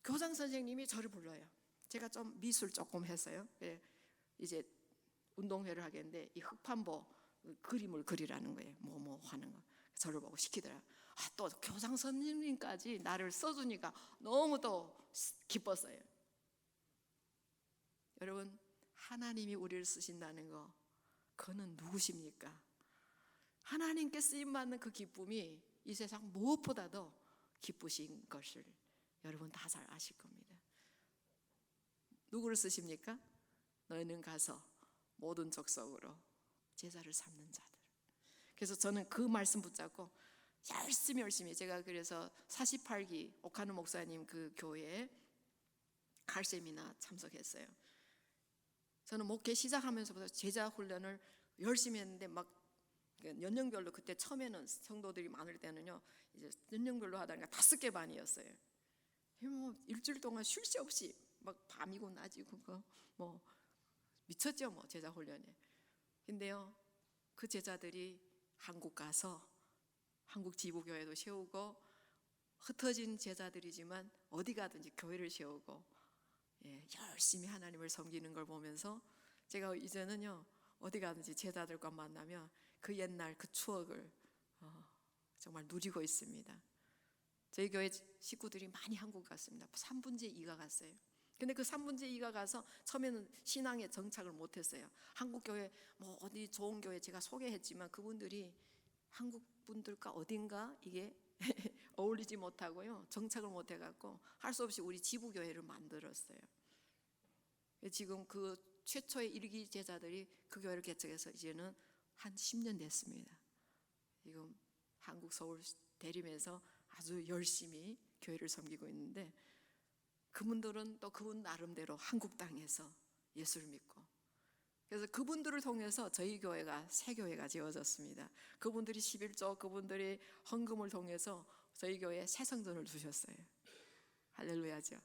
교장 선생님이 저를 불러요. 제가 좀 미술 조금 했어요. 이제 운동회를 하겠는데 이 흑판보 그림을 그리라는 거예요. 뭐 하는 거. 저를 보고 시키더라. 또 교장 선생님까지 나를 써주니까 너무 또 기뻤어요. 여러분, 하나님이 우리를 쓰신다는 거, 그거는 누구십니까? 하나님께 쓰임받는 그 기쁨이 이 세상 무엇보다도 기쁘신 것을 여러분 다 잘 아실 겁니다. 누구를 쓰십니까? 너희는 가서 모든 족속으로 제자를 삼는 자들. 그래서 저는 그 말씀 붙잡고 열심히 제가 그래서 48기 오카노 목사님 그 교회에 칼세미나 참석했어요. 저는 목회 시작하면서부터 제자 훈련을 열심히 했는데 막 연령별로, 그때 처음에는 성도들이 많을 때는요 이제 연령별로 하다가 5개 반이었어요. 뭐 일주일 동안 쉴 새 없이 막 밤이고 낮이고 뭐 미쳤죠 뭐 제자 훈련에. 근데요 그 제자들이 한국 가서 한국 지부교회도 세우고 흩어진 제자들이지만 어디 가든지 교회를 세우고, 예, 열심히 하나님을 섬기는 걸 보면서 제가 이제는요 어디 가든지 제자들과 만나면 그 옛날 그 추억을 정말 누리고 있습니다. 저희 교회 식구들이 많이 한국 갔습니다. 3분의 2가 갔어요. 근데 그 3분의 2가 가서 처음에는 신앙에 정착을 못했어요. 한국 교회 뭐 어디 좋은 교회 제가 소개했지만 그분들이 한국 분들과 어딘가 이게 어울리지 못하고요 정착을 못해갖고 할 수 없이 우리 지부교회를 만들었어요. 지금 그 최초의 일기 제자들이 그 교회를 개척해서 이제는 한 10년 됐습니다. 지금 한국 서울 대림에서 아주 열심히 교회를 섬기고 있는데, 그분들은 또 그분 나름대로 한국 땅에서 예수를 믿고, 그래서 그분들을 통해서 저희 교회가 새 교회가 지어졌습니다. 그분들이 11조, 그분들이 헌금을 통해서 저희 교회에 새 성전을 두셨어요. 할렐루야죠.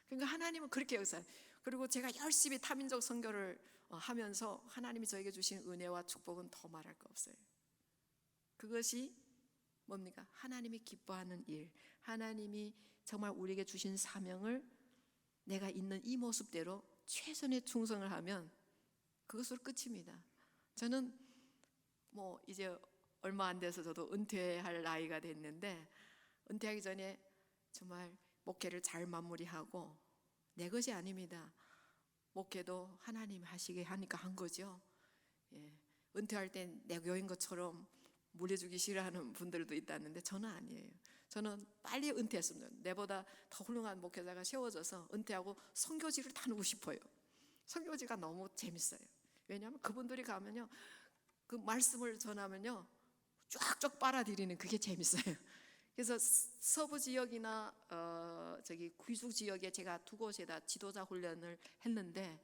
그러니까 하나님은 그렇게 역사해요. 그리고 제가 열심히 타민족 선교를 하면서 하나님이 저에게 주신 은혜와 축복은 더 말할 거 없어요. 그것이 뭡니까? 하나님이 기뻐하는 일, 하나님이 정말 우리에게 주신 사명을 내가 있는 이 모습대로 최선의 충성을 하면 그것으로 끝입니다. 저는 뭐 이제 얼마 안 돼서 저도 은퇴할 나이가 됐는데, 은퇴하기 전에 정말 목회를 잘 마무리하고, 내 것이 아닙니다. 목회도 하나님 하시게 하니까 한 거죠. 예. 은퇴할 땐 내 교인 것처럼 물려주기 싫어하는 분들도 있다는데 저는 아니에요. 저는 빨리 은퇴했습니다. 내보다 더 훌륭한 목회자가 세워져서 은퇴하고 선교지를 다니고 싶어요. 선교지가 너무 재밌어요. 왜냐하면 그분들이 가면요, 그 말씀을 전하면요 쫙쫙 빨아들이는 그게 재밌어요. 그래서 서부 지역이나 저기 귀숙 지역에 제가 2곳에다 지도자 훈련을 했는데,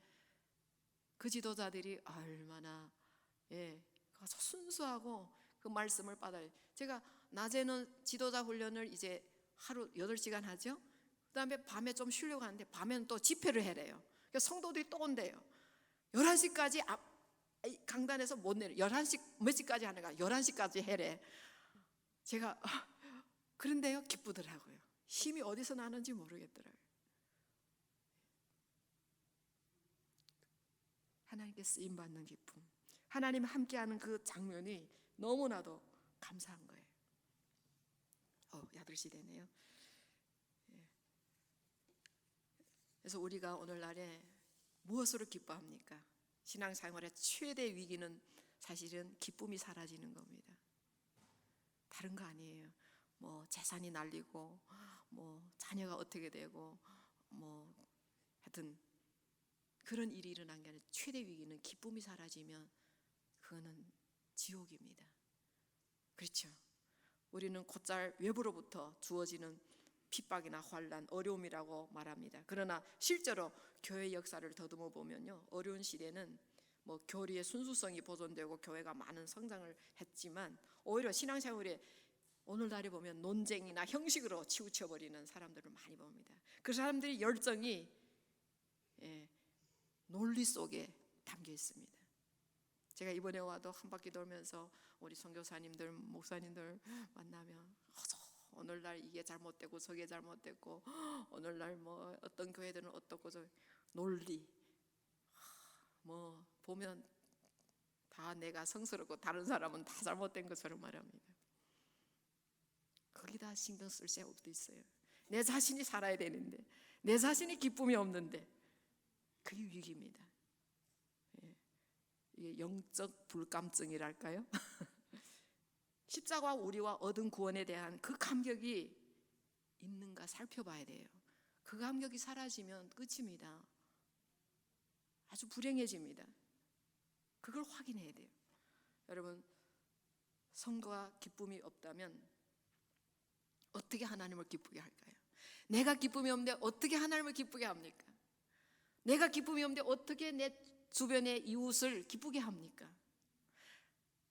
그 지도자들이 얼마나 가서 순수하고 그 말씀을 받아요. 제가 낮에는 지도자 훈련을 이제 하루 8시간 하죠. 그다음에 밤에 좀 쉬려고 하는데 밤에는 또 집회를 해래요. 그래서 성도들이 또 온대요. 11시까지 강단에서 못 내려. 11시 몇 시까지 하는가? 11시까지 해래. 제가 그런데요 기쁘더라고요. 힘이 어디서 나는지 모르겠더라고요. 하나님께 쓰임 받는 기쁨, 하나님 함께하는 그 장면이 너무나도 감사한 거예요. 8시 되네요. 그래서 우리가 오늘날에 무엇으로 기뻐합니까? 신앙생활의 최대 위기는 사실은 기쁨이 사라지는 겁니다. 다른 거 아니에요. 뭐 재산이 날리고, 뭐 자녀가 어떻게 되고, 뭐 하여튼 그런 일이 일어난 게 아니라 최대 위기는 기쁨이 사라지면 그거는 지옥입니다. 그렇죠? 우리는 곧잘 외부로부터 주어지는 핍박이나 환난, 어려움이라고 말합니다. 그러나 실제로 교회 역사를 더듬어 보면요, 어려운 시대는 뭐 교리의 순수성이 보존되고 교회가 많은 성장을 했지만, 오히려 신앙생활에 오늘날에 보면 논쟁이나 형식으로 치우쳐버리는 사람들을 많이 봅니다. 그 사람들의 열정이 논리 속에 담겨 있습니다. 제가 이번에 와도 한 바퀴 돌면서 우리 선교사님들, 목사님들 만나면 오늘날 이게 잘못되고 저게 잘못됐고, 오늘날 뭐 어떤 교회들은 어떻고, 저 논리 뭐 보면 다 내가 성스럽고 다른 사람은 다 잘못된 것처럼 말합니다. 거기다 신경 쓸 새 없도 있어요. 내 자신이 살아야 되는데, 내 자신이 기쁨이 없는데, 그게 위기입니다. 이게 영적 불감증이랄까요? 십자가와 우리와 얻은 구원에 대한 그 감격이 있는가 살펴봐야 돼요. 그 감격이 사라지면 끝입니다. 아주 불행해집니다. 그걸 확인해야 돼요. 여러분, 성도가 기쁨이 없다면 어떻게 하나님을 기쁘게 할까요? 내가 기쁨이 없는데 어떻게 하나님을 기쁘게 합니까? 내가 기쁨이 없는데 어떻게 내 주변의 이웃을 기쁘게 합니까?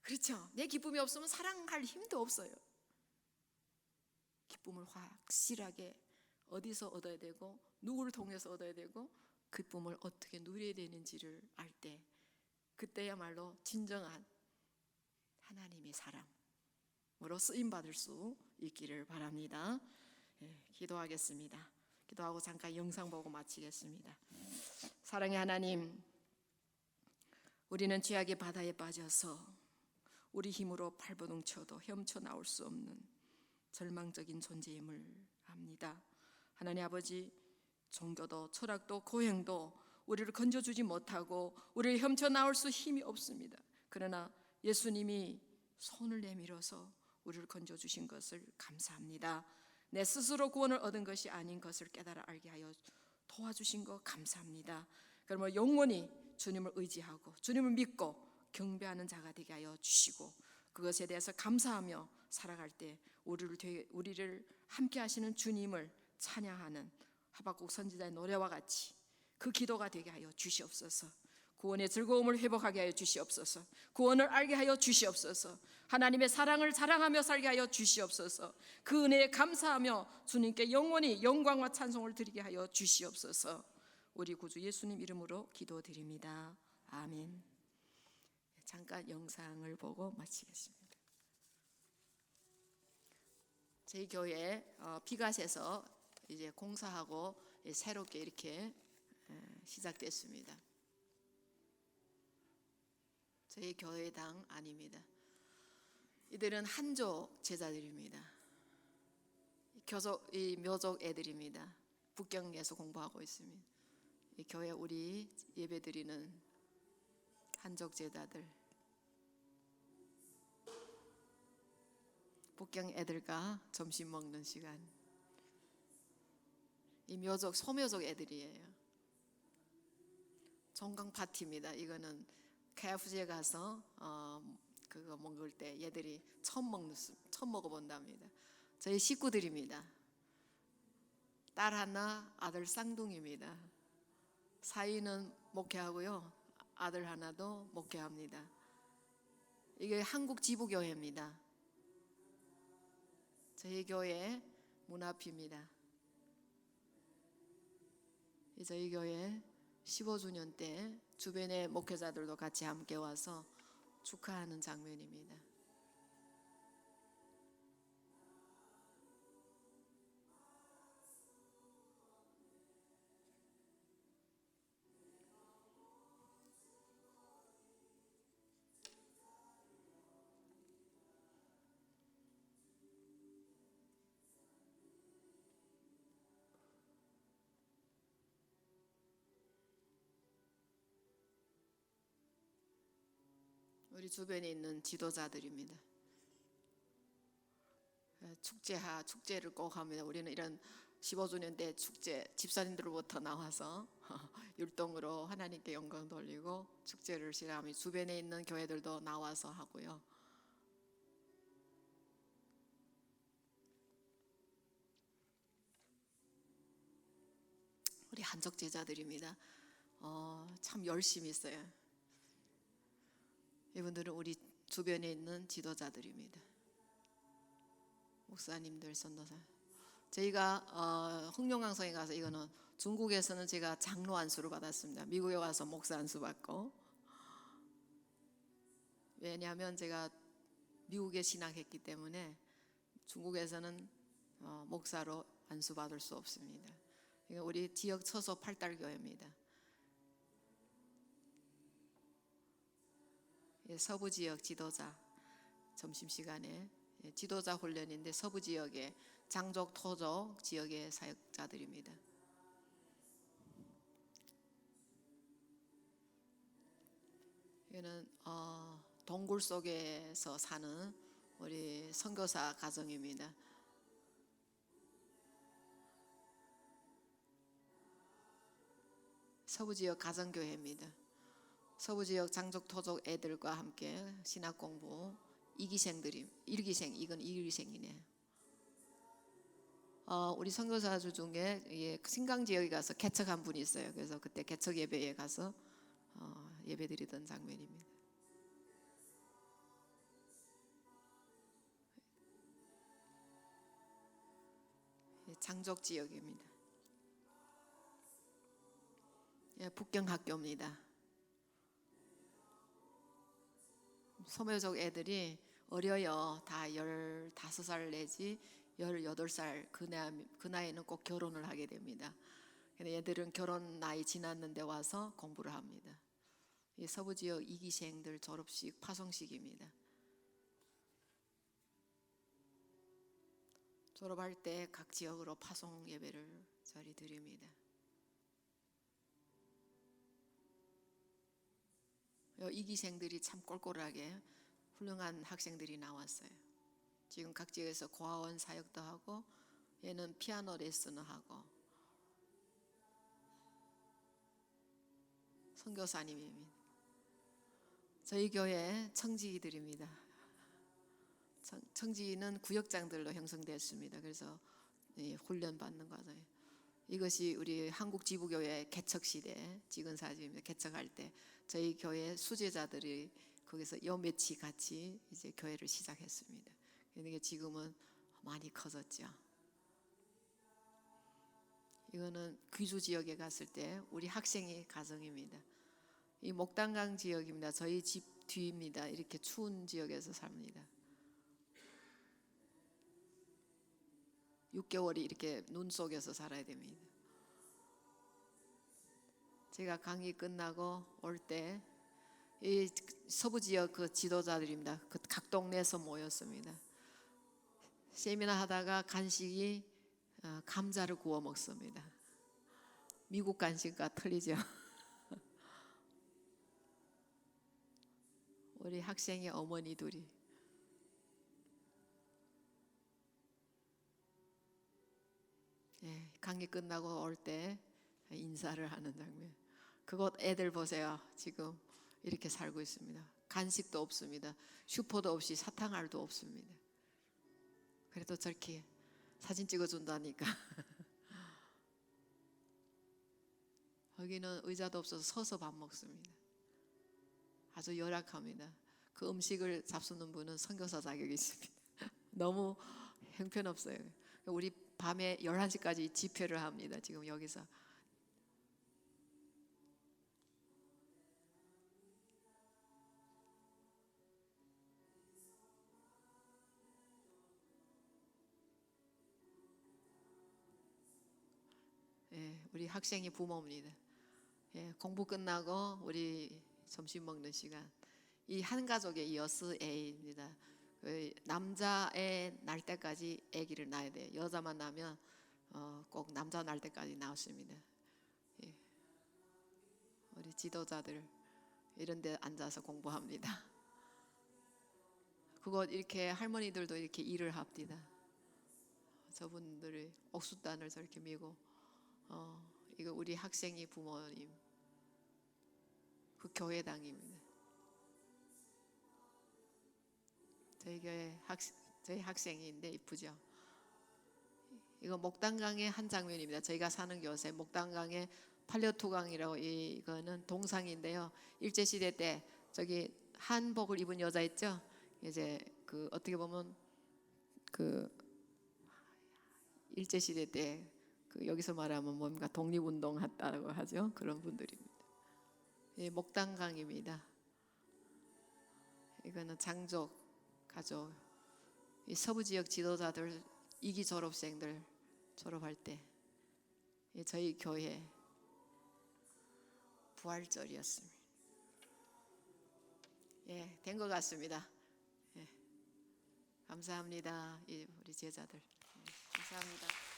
그렇죠? 내 기쁨이 없으면 사랑할 힘도 없어요. 기쁨을 확실하게 어디서 얻어야 되고, 누구를 통해서 얻어야 되고, 기쁨을 어떻게 누려야 되는지를 알 때, 그때야말로 진정한 하나님의 사람으로 쓰임받을 수 있기를 바랍니다. 기도하겠습니다. 기도하고 잠깐 영상 보고 마치겠습니다. 사랑의 하나님, 우리는 죄악의 바다에 빠져서 우리 힘으로 발버둥 쳐도 헤엄쳐 나올 수 없는 절망적인 존재임을 압니다. 하나님 아버지, 종교도 철학도 고행도 우리를 건져주지 못하고 우리를 헤엄쳐 나올 수 힘이 없습니다. 그러나 예수님이 손을 내밀어서 우리를 건져주신 것을 감사합니다. 내 스스로 구원을 얻은 것이 아닌 것을 깨달아 알게 하여 도와주신 것 감사합니다. 그러면 영원히 주님을 의지하고 주님을 믿고 경배하는 자가 되게 하여 주시고, 그것에 대해서 감사하며 살아갈 때 우리를 함께 하시는 주님을 찬양하는 하박국 선지자의 노래와 같이 그 기도가 되게 하여 주시옵소서. 구원의 즐거움을 회복하게 하여 주시옵소서. 구원을 알게 하여 주시옵소서. 하나님의 사랑을 자랑하며 살게 하여 주시옵소서. 그 은혜에 감사하며 주님께 영원히 영광과 찬송을 드리게 하여 주시옵소서. 우리 구주 예수님 이름으로 기도드립니다. 아멘. 잠깐 영상을 보고 마치겠습니다. 저희 교회 피갓에서 이제 공사하고 새롭게 이렇게 시작됐습니다. 저희 교회당 아닙니다. 이들은 한족 제자들입니다. 이 묘족 애들입니다. 북경에서 공부하고 있습니다. 이 교회 우리 예배드리는 한족 제자들, 북경 애들과 점심 먹는 시간. 이 묘족 소묘족 애들이에요. 종강 파티입니다. 이거는 KFC에 가서 그거 먹을 때 얘들이 처음 먹어본답니다. 저희 식구들입니다. 딸 하나, 아들 쌍둥이입니다. 사위는 목회하고요, 아들 하나도 목회합니다. 이게 한국 지부교회입니다. 저희 교회 문 앞입니다. 저희 교회 15주년 때 주변의 목회자들도 같이 함께 와서 축하하는 장면입니다. 우리 주변에 있는 지도자들입니다. 축제를 꼭 합니다. 우리는 이런 15주년 때 축제 집사님들로부터 나와서 율동으로 하나님께 영광 돌리고 축제를 시작하며 주변에 있는 교회들도 나와서 하고요. 우리 한족 제자들입니다. 참 열심히 있어요. 이분들은 우리 주변에 있는 지도자들입니다. 목사님들, 선도사. 저희가 흑룡강성에 가서, 이거는 중국에서는 제가 장로 안수를 받았습니다. 미국에 와서 목사 안수 받고. 왜냐하면 제가 미국에 신학했기 때문에 중국에서는 목사로 안수 받을 수 없습니다. 우리 지역 처소 팔달교회입니다. 서부 지역 지도자, 점심시간에 지도자 훈련인데 서부 지역의 장족, 토족 지역의 사역자들입니다. 이거는 동굴 속에서 사는 우리 선교사 가정입니다. 서부 지역 가정교회입니다. 서부 지역 장족 토족 애들과 함께 신학 공부, 이건 1기생이네. 우리 선교사주 중에 신강 지역에 가서 개척한 분이 있어요. 그래서 그때 개척 예배에 가서 예배드리던 장면입니다. 장족 지역입니다. 북경 학교입니다. 소묘족 애들이 어려요. 다 15살 내지 18살 그 나이는 꼭 결혼을 하게 됩니다. 근데 얘들은 결혼 나이 지났는데 와서 공부를 합니다. 이 서부 지역 2기생들 졸업식 파송식입니다. 졸업할 때 각 지역으로 파송 예배를 저리 드립니다. 이기생들이 참 꼴꼴하게 훌륭한 학생들이 나왔어요. 지금 각 지역에서 고아원 사역도 하고, 얘는 피아노 레슨을 하고, 선교사님입니다. 저희 교회 청지기들입니다. 청지기는 구역장들로 형성되었습니다. 그래서 훈련 받는 과정에 이것이 우리 한국 지부교회 개척 시대 찍은 사진입니다. 개척할 때 저희 교회 수제자들이 거기서 여매치 같이 이제 교회를 시작했습니다. 그러니까 지금은 많이 커졌죠. 이거는 귀주 지역에 갔을 때 우리 학생의 가정입니다. 이 목단강 지역입니다. 저희 집 뒤입니다. 이렇게 추운 지역에서 삽니다. 6개월이 이렇게 눈 속에서 살아야 됩니다. 제가 강의 끝나고 올 때 이 서부 지역 그 지도자들입니다. 그 각 동네에서 모였습니다. 세미나 하다가 간식이 감자를 구워 먹습니다. 미국 간식과 틀리죠. 우리 학생의 어머니 둘이 강의 끝나고 올 때 인사를 하는 장면. 그곳 애들 보세요. 지금 이렇게 살고 있습니다. 간식도 없습니다. 슈퍼도 없이 사탕알도 없습니다. 그래도 저렇게 사진 찍어준다니까. 여기는 의자도 없어서 서서 밥 먹습니다. 아주 열악합니다. 그 음식을 잡수는 분은 선교사 자격이 있습니다. 너무 형편없어요. 우리 밤에 11시까지 집회를 합니다. 지금 여기서. 우리 학생이 부모입니다. 공부 끝나고 우리 점심 먹는 시간. 이 한 가족의 여스애입니다. 남자애 날 때까지 아기를 낳아야 돼요. 여자만 낳으면 꼭 남자 날 때까지 낳습니다. 우리 지도자들 이런 데 앉아서 공부합니다. 그거 이렇게 할머니들도 이렇게 일을 합니다. 저분들이 옥수단을 저렇게 미고 이거 우리 학생이 부모님 그 교회당입니다. 저희 교회 저희 학생인데 이쁘죠. 이거 목단강의 한 장면입니다. 저희가 사는 곳에 목단강의 팔려투강이라고 이거는 동상인데요. 일제 시대 때 저기 한복을 입은 여자 있죠. 이제 그 어떻게 보면 그 일제 시대 때 그 여기서 말하면 뭔가 독립운동 했다고 하죠. 그런 분들입니다. 목단강입니다. 이거는 장족 가족. 이 서부 지역 지도자들 2기 졸업생들 졸업할 때 저희 교회 부활절이었습니다. 된 것 같습니다. 감사합니다. 우리 제자들. 감사합니다.